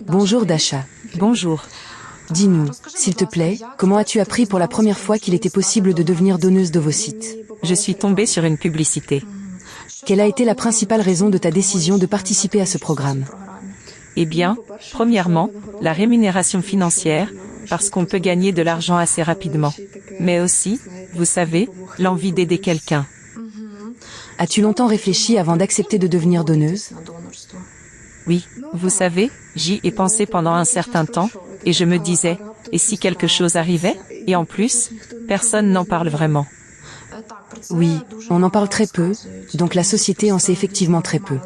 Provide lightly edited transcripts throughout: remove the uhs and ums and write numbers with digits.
Bonjour Dasha. Bonjour. Dis-nous, s'il te plaît, comment as-tu appris pour la première fois qu'il était possible de devenir donneuse d'ovocytes? Je suis tombée sur une publicité. Quelle a été la principale raison de ta décision de participer à ce programme? Eh bien, premièrement, la rémunération financière, parce qu'on peut gagner de l'argent assez rapidement. Mais aussi, vous savez, l'envie d'aider quelqu'un. As-tu longtemps réfléchi avant d'accepter de devenir donneuse? Oui, vous savez, j'y ai pensé pendant un certain temps, et je me disais, et si quelque chose arrivait? Et en plus, personne n'en parle vraiment. Oui, on en parle très peu, donc la société en sait effectivement très peu.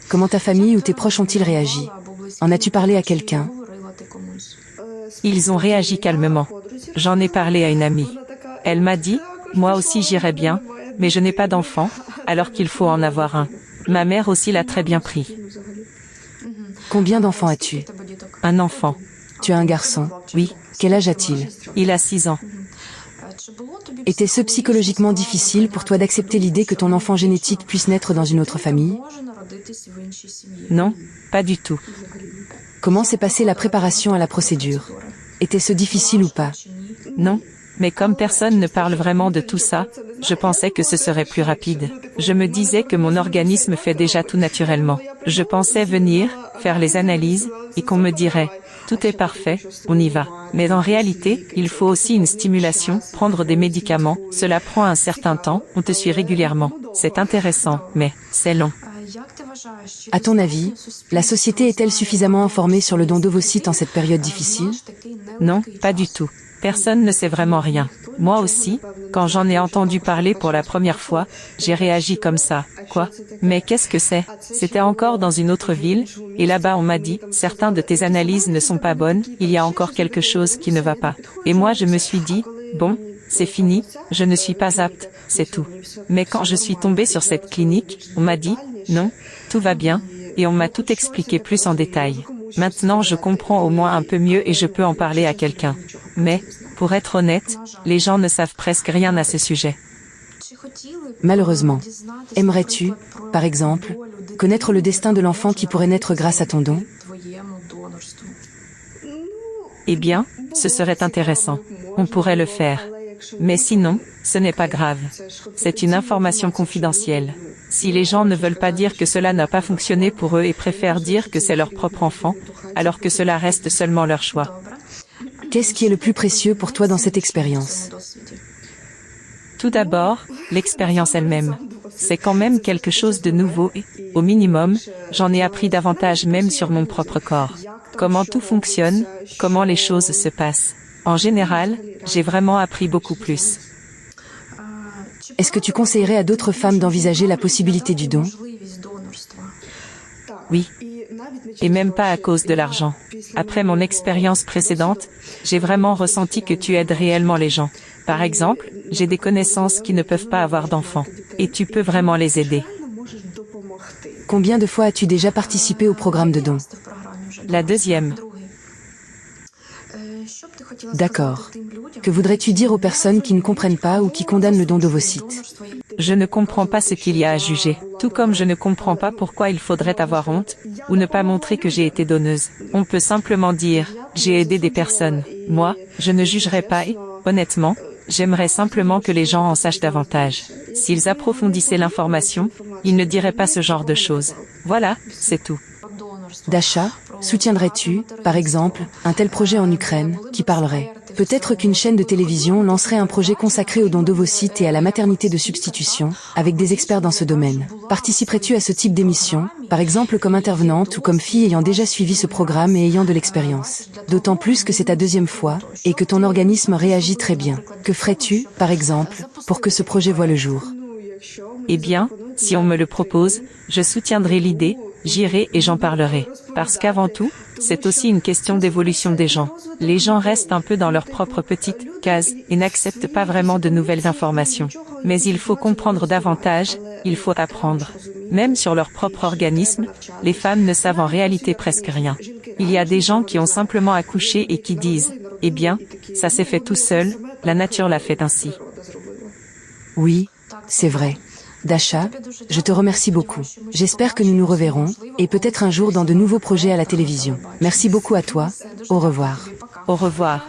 Comment ta famille ou tes proches ont-ils réagi? En as-tu parlé à quelqu'un? Ils ont réagi calmement. J'en ai parlé à une amie. Elle m'a dit, moi aussi j'irais bien, mais je n'ai pas d'enfant, alors qu'il faut en avoir un. Ma mère aussi l'a très bien pris. Combien d'enfants as-tu? Un enfant. Tu as un garçon? Oui. Quel âge a-t-il? Il a 6 ans. Était-ce psychologiquement difficile pour toi d'accepter l'idée que ton enfant génétique puisse naître dans une autre famille? Non, pas du tout. Comment s'est passée la préparation à la procédure? Était-ce difficile ou pas? Non, mais comme personne ne parle vraiment de tout ça, je pensais que ce serait plus rapide. Je me disais que mon organisme fait déjà tout naturellement. Je pensais venir, faire les analyses, et qu'on me dirait, tout est parfait, on y va. Mais en réalité, il faut aussi une stimulation, prendre des médicaments, cela prend un certain temps, on te suit régulièrement. C'est intéressant, mais c'est long. À ton avis, la société est-elle suffisamment informée sur le don d'ovocytes en cette période difficile? Non, pas du tout. Personne ne sait vraiment rien. Moi aussi, quand j'en ai entendu parler pour la première fois, j'ai réagi comme ça. Quoi? Mais qu'est-ce que c'est? C'était encore dans une autre ville, et là-bas on m'a dit, certains de tes analyses ne sont pas bonnes, il y a encore quelque chose qui ne va pas. Et moi je me suis dit, bon, c'est fini, je ne suis pas apte, c'est tout. Mais quand je suis tombée sur cette clinique, on m'a dit, non, tout va bien, et on m'a tout expliqué plus en détail. Maintenant je comprends au moins un peu mieux et je peux en parler à quelqu'un. Mais, pour être honnête, les gens ne savent presque rien à ce sujet. Malheureusement. Aimerais-tu, par exemple, connaître le destin de l'enfant qui pourrait naître grâce à ton don? Eh bien, ce serait intéressant. On pourrait le faire. Mais sinon, ce n'est pas grave. C'est une information confidentielle. Si les gens ne veulent pas dire que cela n'a pas fonctionné pour eux et préfèrent dire que c'est leur propre enfant, alors que cela reste seulement leur choix. Qu'est-ce qui est le plus précieux pour toi dans cette expérience? Tout d'abord, l'expérience elle-même. C'est quand même quelque chose de nouveau et, au minimum, j'en ai appris davantage même sur mon propre corps. Comment tout fonctionne, comment les choses se passent. En général, j'ai vraiment appris beaucoup plus. Est-ce que tu conseillerais à d'autres femmes d'envisager la possibilité du don? Oui. Et même pas à cause de l'argent. Après mon expérience précédente, j'ai vraiment ressenti que tu aides réellement les gens. Par exemple, j'ai des connaissances qui ne peuvent pas avoir d'enfants. Et tu peux vraiment les aider. Combien de fois as-tu déjà participé au programme de don? La deuxième. D'accord. Que voudrais-tu dire aux personnes qui ne comprennent pas ou qui condamnent le don d'ovocytes? Je ne comprends pas ce qu'il y a à juger, tout comme je ne comprends pas pourquoi il faudrait avoir honte, ou ne pas montrer que j'ai été donneuse. On peut simplement dire, j'ai aidé des personnes. Moi, je ne jugerai pas et, honnêtement, j'aimerais simplement que les gens en sachent davantage. S'ils approfondissaient l'information, ils ne diraient pas ce genre de choses. Voilà, c'est tout. Dasha, soutiendrais-tu, par exemple, un tel projet en Ukraine, qui parlerait? Peut-être qu'une chaîne de télévision lancerait un projet consacré au don d'ovocytes et à la maternité de substitution, avec des experts dans ce domaine. Participerais-tu à ce type d'émission, par exemple comme intervenante ou comme fille ayant déjà suivi ce programme et ayant de l'expérience? D'autant plus que c'est ta deuxième fois, et que ton organisme réagit très bien. Que ferais-tu, par exemple, pour que ce projet voie le jour? Eh bien, si on me le propose, je soutiendrai l'idée, j'irai et j'en parlerai. Parce qu'avant tout, c'est aussi une question d'évolution des gens. Les gens restent un peu dans leur propre petite case et n'acceptent pas vraiment de nouvelles informations. Mais il faut comprendre davantage, il faut apprendre. Même sur leur propre organisme, les femmes ne savent en réalité presque rien. Il y a des gens qui ont simplement accouché et qui disent, eh bien, ça s'est fait tout seul, la nature l'a fait ainsi. Oui, c'est vrai. Dasha, je te remercie beaucoup. J'espère que nous nous reverrons, et peut-être un jour dans de nouveaux projets à la télévision. Merci beaucoup à toi. Au revoir. Au revoir.